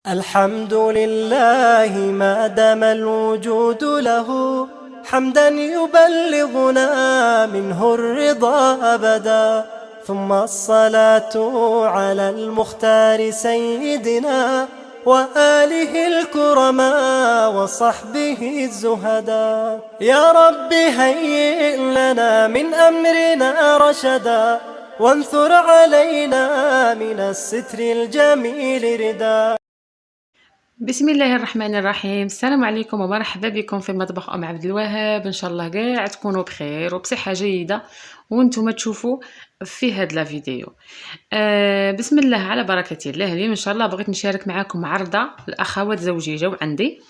الحمد لله ما دام الوجود له، حمدا يبلغنا منه الرضا أبدا. ثم الصلاة على المختار سيدنا وآله الكرماء وصحبه الزهدا. يا رب هيئ لنا من أمرنا رشدا، وانثر علينا من الستر الجميل ردا. بسم الله الرحمن الرحيم. السلام عليكم ومرحبا بكم في مطبخ ام عبد الوهاب. ان شاء الله كاع تكونوا بخير وبصحه جيده وانتم تشوفوا في هاد لا فيديو. بسم الله على بركه الله. اليوم ان شاء الله بغيت نشارك معكم عرضه الاخوات زوجي جاو عندي،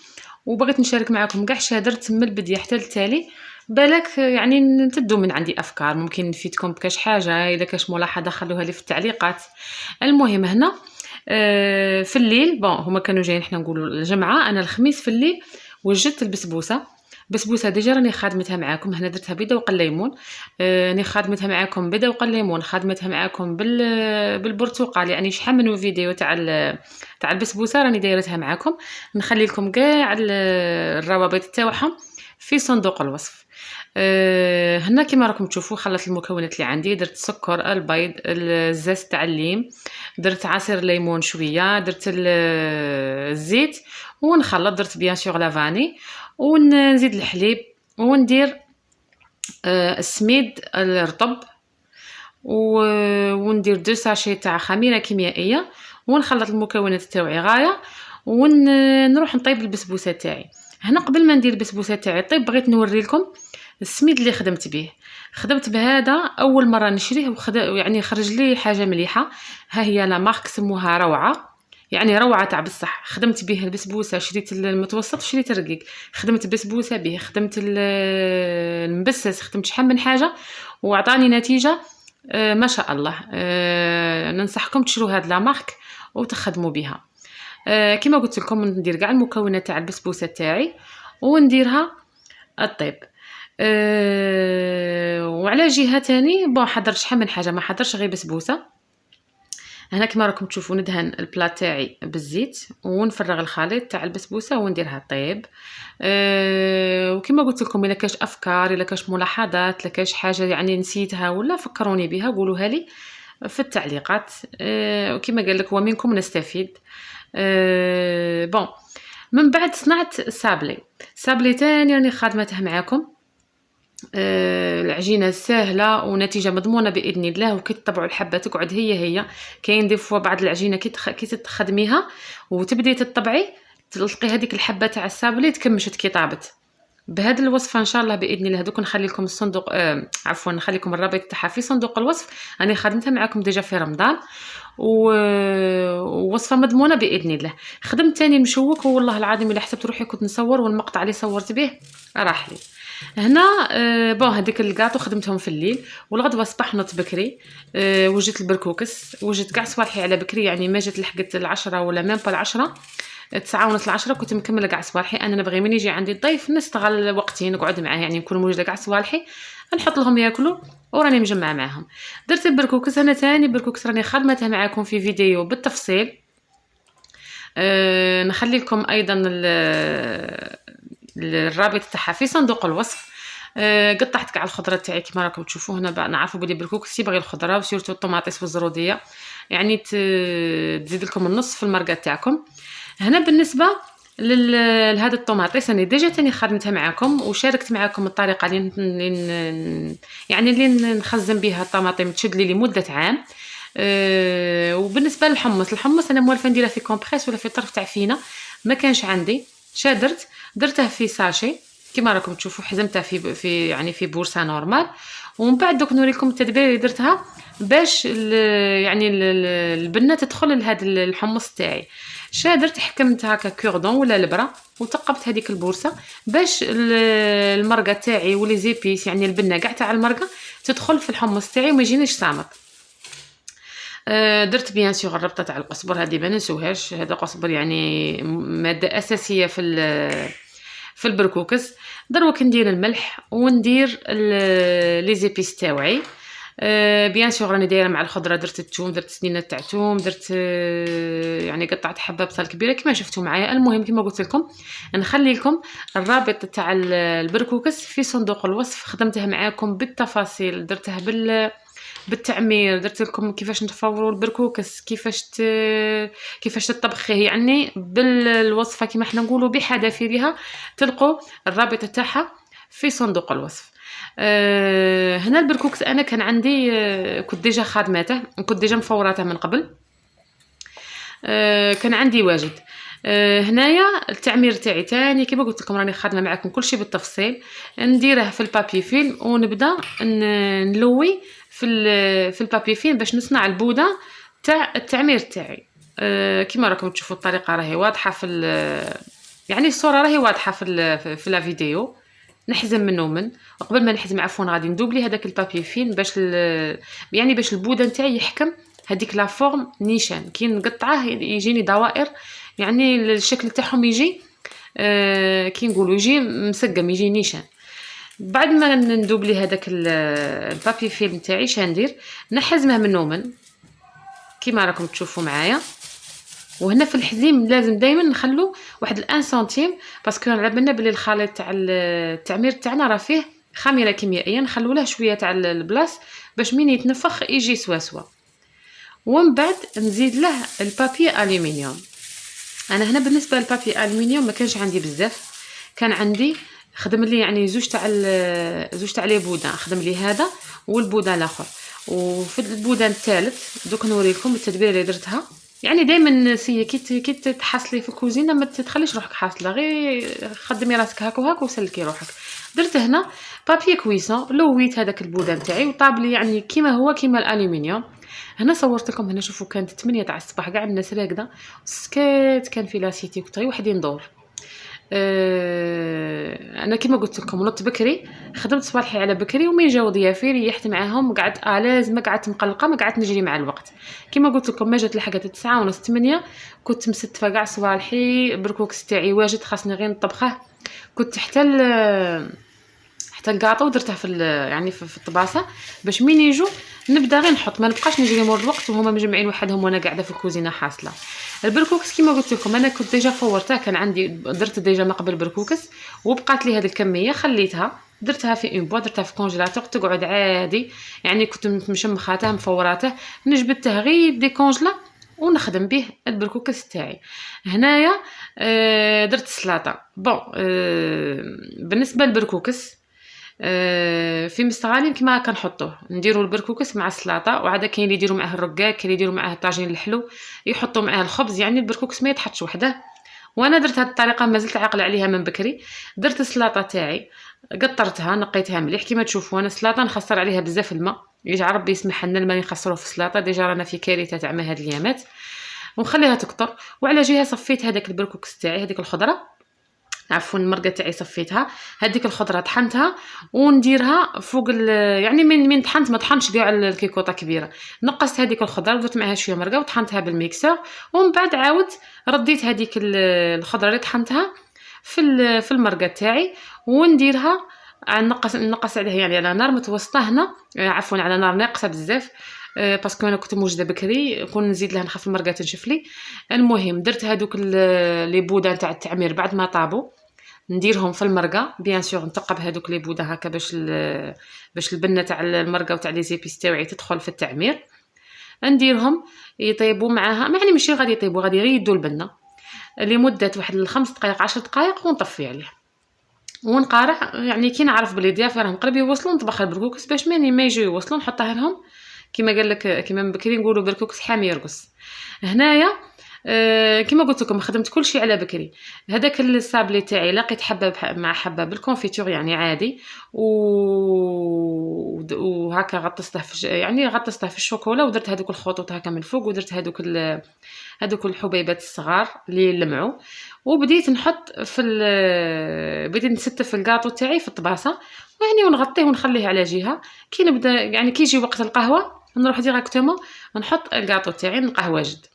وبغيت نشارك معكم كاع شادرت من البدايه حتى التالي، بالك يعني تدوا من عندي افكار ممكن نفيدكم بكاش حاجه. اذا كاش ملاحظه خلوها لي في التعليقات. المهم هنا في الليل هما كانوا جايين حنا نقولوا الجمعه، انا الخميس في الليل وجدت البسبوسه ديجا راني خادمتها معاكم. هنا درتها بيضه وقليمون، راني خادمتها معاكم بيضه وقليمون، خادمتها معاكم بالبرتقال. يعني شحال من فيديو تاع البسبوسه راني دايرتها معاكم. نخلي لكم كاع الروابط تاعهم في صندوق الوصف. هنا كما راكم تشوفوا خلطت المكونات اللي عندي. درت السكر، البيض، الزيت تاع الليم، درت عصير ليمون شويه، درت الزيت ونخلط. درت بيان سور لافاني ونزيد الحليب وندير السميد الرطب وندير 2 ساشي تاع خميره كيميائيه ونخلط المكونات تاعي غايه ونروح نطيب البسبوسه تاعي. هنا قبل ما ندير البسبوسه تاعي طيب بغيت نوري لكم السميد اللي خدمت به. خدمت بهذا اول مره نشريه يعني خرج لي حاجه مليحه. ها هي لا مارك سموها روعه، يعني روعه تاع بصح. خدمت به البسبوسه، شريت المتوسط شريت الرقيق، خدمت بسبوسه به، خدمت المبسس، خدمت شحال من حاجه وعطاني نتيجه ما شاء الله. ننصحكم تشروا هاد لا مارك وتخدموا بها. كما قلت لكم ندير كاع المكونات تاع البسبوسه تاعي ونديرها الطيب. وعلى جهه تاني حضرت شحال من حاجه، ما حضرش غير بسبوسه. هنا كما راكم تشوفوا ندهن البلا تاعي بالزيت ونفرغ الخليط تاع البسبوسه ونديرها طيب. وكما قلت لكم الا كاش افكار، الا كاش ملاحظات، الا كاش حاجه يعني نسيتها ولا فكروني بها قولوها لي في التعليقات. وكما قال لك ومنكم نستفيد. من بعد صنعت سابلي تاني راني خادمته معاكم. العجينه سهله ونتيجه مضمونه باذن الله. وكي تطبعوا الحبه تقعد هي كاين دي فوا بعض العجينه كي تخدميها وتبدي تطبعي تلقي هذيك الحبه تاع السابلي تكمشت كي طابت. بهذا الوصفه ان شاء الله باذن الله. دوك نخلي لكم الصندوق عفوا نخلي لكم الرابط تاعها في صندوق الوصف. انا خدمتها معكم ديجا في رمضان ووصفه مضمونه باذن الله. خدمت تاني المشوك والله العظيم الا حسبت روحي كنت نصور والمقطع اللي صورت به راح لي. هنا هذيك الكاطو خدمتهم في الليل والغدوه الصباح نط بكري. وجدت البركوكس، وجدت كاع صوالحي على بكري، يعني ما جات لحقت 10 ولا ميم با 10 9:30 10 كنت مكمله كاع صوالحي. انا نبغي من يجي عندي الضيف نستغل وقتي نقعد معاه، يعني نكون موجوده كاع صوالحي نحط لهم ياكلوا وراني مجمعه معاهم. درت البركوكس. هنا تاني بركوكس راني خدمتها معاكم في فيديو بالتفصيل. نخلي لكم ايضا الرابط تاعها في صندوق الوصف. قطعت كاع الخضره تاعي كما راكم تشوفوا. هنا نعرفوا بلي بركوكس يبغي الخضره وسيرتو الطوماطيس والزروديه، يعني تزيد لكم النص في المرقه تاعكم. هنا بالنسبه لهذا الطوماطيس انا ديجا تاني خدمتها معكم وشاركت معكم الطريقه اللي نخزن بها الطماطم تشد لي لمده عام. وبالنسبه الحمص انا موالفه نديرها في كومبريس ولا في طرف تاع فينا، ما كانش عندي. درته في ساشي كما راكم تشوفوا، حزمتها في يعني في بورصه نورمال. ومن بعد دوك نوريكم التدبير اللي درتها باش يعني البنه تدخل لهذا الحمص تاعي. درت حكمت هكا كوردون ولا البره وثقبت هذيك البورصه باش المرقه تاعي ولي زيبيس يعني البنه كاع تاع المرقه تدخل في الحمص تاعي وما يجينيش صامت. درت بيان سور الربطه تاع القزبر، هذه ما ننسوهاش. هذا قزبر يعني ماده اساسيه في البركوكس. دروك ندير الملح وندير لي زيبيس تاوعي. بيان سور راني دايره مع الخضره، درت الثوم، درت سنينه تاع الثوم، درت يعني قطعت حبه بصل كبيره كما شفتوا معايا. المهم كما قلت لكم نخلي لكم الرابط تاع البركوكس في صندوق الوصف، خدمته معاكم بالتفاصيل، درته بالتعمير، درت لكم كيفاش نفوروا البركوكس، كيفاش تطبخيه، يعني بالوصفه كما حنا نقولوا بحذافيرها. تلقوا الرابط تاعها في صندوق الوصف. هنا البركوكس انا كان عندي كنت ديجا خادماته، كنت ديجا مفوراته من قبل، كان عندي واجد. هنايا التعمير تاعي تاني كما قلت لكم راني خادمه معكم كلشي بالتفصيل. نديره في البابي فيلم ونبدا نلوي في البابي فيلم باش نصنع البوده تاع التعمير تاعي. كما راكم تشوفوا الطريقه راهي واضحه يعني الصوره راهي واضحه في لا فيديو. نحزم منه وقبل ما نحزم عفوا غادي ندوبلي هذاك البابي فيلم باش باش البوده نتاعي يحكم هذيك لا فورم نيشان. كي نقطعه يجيني دوائر، يعني الشكل تاعهم يجي كي نقولوا يجي مسقم، يجي نيشان. بعد ما ندوبلي هذاك البابي فيلم تاعي شندير نحزمه من كيما راكم تشوفوا معايا. وهنا في الحزيم لازم دائما نخلو واحد الان سنتيم، باسكو على بالنا بلي الخليط تاع التعمير تاعنا راه فيه خميره كيميائيه، نخلو له شويه تاع البلاص باش مين يتنفخ يجي سوا. ومن بعد نزيد له البابي الومنيوم. انا هنا بالنسبه للبابي الومنيوم ما كانش عندي بزاف، كان عندي خدم لي يعني زوج تاع لي بودان، خدم لي هذا والبودان الاخر. وفي البودان الثالث دوك نوريكم التدبيره اللي درتها. يعني دائما سي كي تحصلي في الكوزينه ما تخليش روحك حاصله، غير خدمي راسك هاك وهاك وسلكي روحك. درت هنا بابي كويسون، لويت هذاك البودان تاعي وطاب لي يعني كيما هو كيما الالومنيوم. هنا صورت لكم، هنا شوفوا كانت 8 تاع الصباح كاع الناس راقده، سكات كان في لاسيتي وكطري وحدي ندور. انا كيما قلت لكم نط بكري، خدمت صباحي على بكري، ومين جاو ضيافي ريحت معاهم، قعدت لازم، ما قعدت مقلقه، ما قعدت نجري مع الوقت. كيما قلت لكم ما جات لحقت 9:30 8 كنت مستفه كاع صباحي. بركوكس تاعي واجد خاصني غير نطبخه. كنت حتى الكاطو درته يعني في الطباسه باش مين يجوا نبدا غير نحط، ما نبقاش نجري مور الوقت وهما مجمعين وحدهم وانا قاعده في الكوزينه حاصله. البركوكس كيما قلت لكم انا كنت ديجا فورته، كان عندي درت ديجا ما قبل بركوكس، وبقات لي هذه الكميه خليتها، درتها في اون بوا، درتها في كونجيلاتور تقعد عادي. يعني كنت مشمخاته مفوراته، نجبدته غير ديكونجلا ونخدم به البركوكس تاعي. هنايا درت سلطه بون. بالنسبه للبركوكس في مستغالين كما كنحطوه، نديروا البركوكس مع السلطه، وعاد كاين اللي يديروا معاه الرقاق، كاين اللي يديروا معاه طاجين الحلو، يحطوا معاه الخبز. يعني البركوكس ما يتحطش وحده. وانا درت هذه الطريقه مازلت عاقله عليها من بكري. درت السلطه تاعي، قطرتها نقيتها مليح كيما تشوفوا. انا السلطه نخسر عليها بزاف الماء، يجعل ربي يسمح لنا الماء نخسروه في السلطه، ديجا رانا في كارثه تاع ماء هاد الايامات، ونخليها تكطر. وعلى جهه صفيت هذاك البركوكس تاعي، هذيك الخضره عفوا المرقه تاعي صفيتها، هذيك الخضره طحنتها ونديرها فوق يعني من طحنت ما طحنش كاع الكيكوطه كبيره، نقصت هذيك الخضره ودرت معها شويه مرقه وطحنتها بالميكسور. ومن بعد عاودت رديت هذيك الخضره اللي طحنتها في المرقه تاعي ونديرها نقص عليها يعني على نار متوسطه هنا، عفوا على نار ناقصه بزاف، باسكو انا كنت موجده بكري كون نزيد لها نخاف المرقه تنشف لي. المهم درت هذوك لي بودان تاع التعمير بعد ما طابوا نديرهم في المرقه، بيان سور نثقب هذوك لي بوده هكا باش البنه تاع المرقه وتاع لي زيبيس تاعي تدخل في التعمير. نديرهم يطيبوا معاها، يعني ماشي غادي يطيبوا، غادي غير يدوا البنه لمده واحد 5 دقائق 10 دقائق ونطفي عليه ونقارع. يعني كي نعرف بلي ضيافي راهم قرب يوصلوا نطبخ البركوكس باش ما يجوا يوصلوا نحطها لهم كما قال لك، كما من بكري نقولوا بركوكس حامي يرقص. هنايا كما قلت لكم خدمت كل شيء على بكري. هذاك الصابلي تاعي لقيت حبه مع حبه بالكونفيتور يعني عادي، وهكا غطسته يعني غطسته في الشوكولا، ودرت هذوك الخطوط هكا من فوق، ودرت هذوك الحبيبات الصغار اللي لمعوا، وبديت نحط بديت نستف الكاطو تاعي في الطباسه يعني ونغطيه ونخليه على جهه. كي نبدا يعني كي يجي وقت القهوه نروح ديريكتومون نحط الكاطو تاعي نلقاه واجد.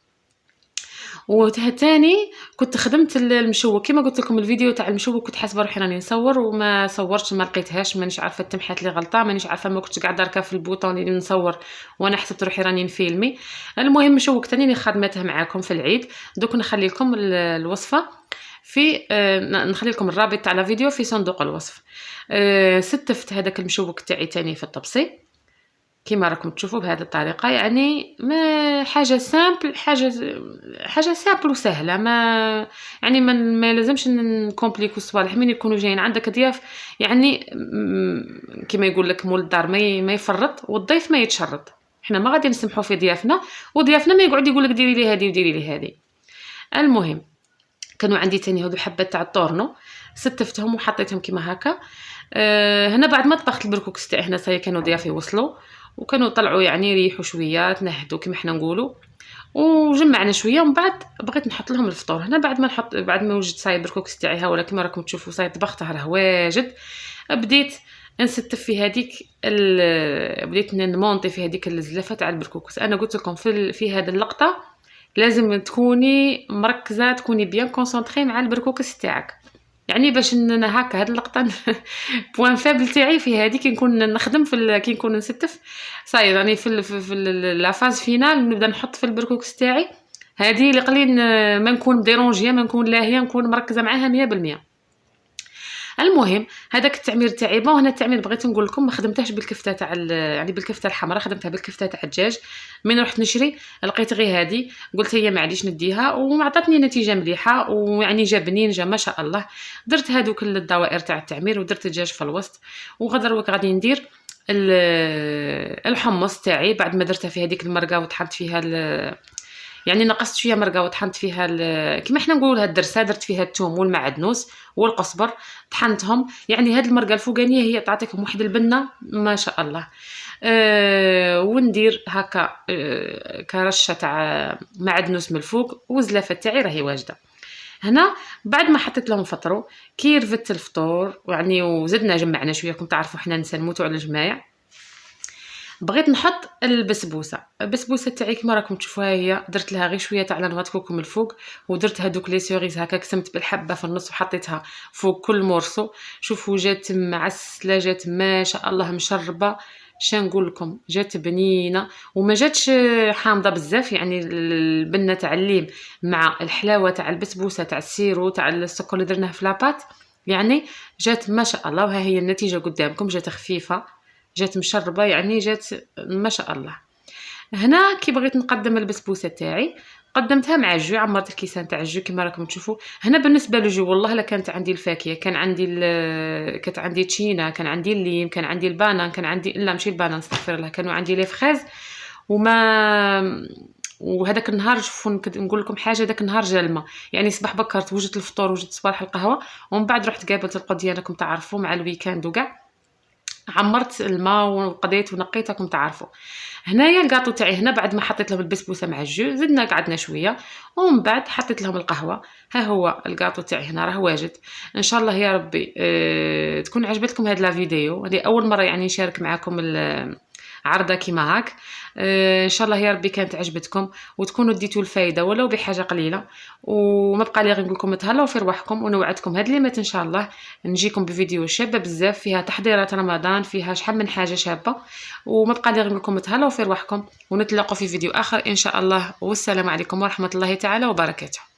وثاني كنت خدمت المشوك كما قلت لكم. الفيديو تاع المشوك كنت حاسبه روحي راني نصور وما صورتش، ما لقيتهاش، مانيش عارفه تمحات لي غلطه، مانيش عارفه، ما كنتش قاعده ركا في البوطون اللي نصور وانا حسبت روحي راني نفيلمي. المهم مشوك ثاني اللي خدمتها معاكم في العيد. دوك نخلي لكم الوصفه في نخلي لكم الرابط تاع الفيديو في صندوق الوصف. ستفت هذاك المشوك تاعي تاني في الطبسي كما راكم تشوفوا بهذه الطريقه. يعني ما حاجه سامبل، حاجه سامبل وسهله، ما يعني ما لازمش نكومبليكو الصوالح. من يكونوا جايين عندك ضياف يعني كما يقول لك مول الدار ما يفرط والضيف ما يتشرط. احنا ما غادي نسمحوا في ضيافنا، وضيافنا ما يقعد يقول لك ديري لي هذه وديري لي هذه. المهم كانوا عندي تاني هذو حبات تاع الطورنو، ستفتهم وحطيتهم كما هكا. هنا بعد ما طبخت البركوكس تاعي هنا صاي كانوا ضيافي وصلوا وكانوا طلعوا يعني ريحوا شويه، تنهدوا كما حنا نقولوا، وجمعنا شويه. ومن بعد بغيت نحط لهم الفطور. هنا بعد ما وجدت صاي البركوكس تاعي ها ولا كما راكم تشوفوا صاي طبختها راه واجد. بديت نستف في هذيك بديت نمونطي في هذيك الزلافه تاع البركوكس. انا قلت لكم في هذه اللقطه لازم تكوني مركزه، تكوني بيان كونسونطري مع البركوكس تاعك، يعني باش انا هكا هاد اللقطه بوين فابل تاعي في هذه كي نكون نخدم كي نكون نستف صاير راني في لا فاز فينال نبدا نحط في البركوكس تاعي. هذه اللي قليل ما نكون ديرونجيه، ما نكون لاهيه، نكون مركزه معاها 100%. المهم هذاك التعمير تاعي بون. هنا التعمير بغيت نقول لكم ما خدمتهاش بالكفته تاع يعني بالكفته الحمراء، خدمتها بالكفته تاع الدجاج. من رحت نشري لقيت غير هذه، قلت هي معليش نديها وما عطاتني نتيجه مليحه، ويعني جا بنين جا ما شاء الله. درت هذوك الدوائر تاع التعمير ودرت الدجاج في الوسط. وغدر غادي ندير الحمص تاعي بعد ما درتها في هذيك المرقه وطحنت فيها يعني نقصت شويه مرقه وطحنت فيها كما حنا نقولوا الدرسه. درت فيها الثوم والمعدنوس والقزبر طحنتهم. يعني هاد المرقه الفوقانيه هي تعطيكم واحد البنه ما شاء الله. وندير هكا كرشه تاع معدنوس من الفوق والزلافه تاعي راهي واجده. هنا بعد ما حطيت لهم فطروا كي رفدت الفطور يعني وزدنا جمعنا شويه. كنت تعرفوا حنا نسلموتوا على الجمايع. بغيت نحط البسبوسه تاعي كما راكم تشوفوها، هي درت لها غير شويه تاع لانوات كوكو من الفوق، ودرت هذوك لي سوريز هكا قسمت بالحبه في النص وحطيتها فوق كل مورسو. شوفوا جات معسله، جات ما شاء الله مشربه. نقول لكم جات بنينه وما جاتش حامضه بزاف. يعني البنه تاع الليم مع الحلاوه تاع البسبوسه تاع السيرو تاع السكر اللي درناه في لاباط يعني جات ما شاء الله. وها هي النتيجه قدامكم، جات خفيفه، جات مشربه، يعني جات ما شاء الله. هنا كي بغيت نقدم البسبوسه تاعي قدمتها مع الجو، عمرت الكيسان تاع الجو كما راكم تشوفوا. هنا بالنسبه للجو والله لا كانت عندي الفاكهه، كانت عندي تشينا، كان عندي الليم، كان عندي البانان، كان عندي لا ماشي البانان استغفر الله، كانوا عندي لي فخاز وهذاك النهار شوفوا نقول لكم حاجه، داك النهار جا الماء يعني صباح بكرت وجدت الفطور وجدت صباح القهوه، ومن بعد رحت قابلت القضيه راكم تعرفوا مع الويكاند وكاع عمرت الماء وقضيت ونقيت راكم تعرفوا. هنايا الكاطو تاعي هنا بعد ما حطيت لهم البسبوسه مع الجو زدنا قعدنا شويه ومن بعد حطيت لهم القهوه. ها هو الكاطو تاعي هنا راه واجد. ان شاء الله يا ربي تكون عجبتكم هاد لا فيديو. هذه اول مره يعني نشارك معكم عرضه كيما هاك. ان شاء الله يا ربي كانت عجبتكم وتكونوا ديتوا الفايده ولو بحاجه قليله. وما بقى لي غير نقول لكم تهلاو في رواحكم، ونوعدكم هاد ليمات ان شاء الله نجيكم بفيديو شابه بزاف فيها تحضيرات رمضان، فيها شحال من حاجه شابه. وما بقى لي غير نقول لكم تهلاو في رواحكم، ونتلاقوا في فيديو اخر ان شاء الله. والسلام عليكم ورحمه الله تعالى وبركاته.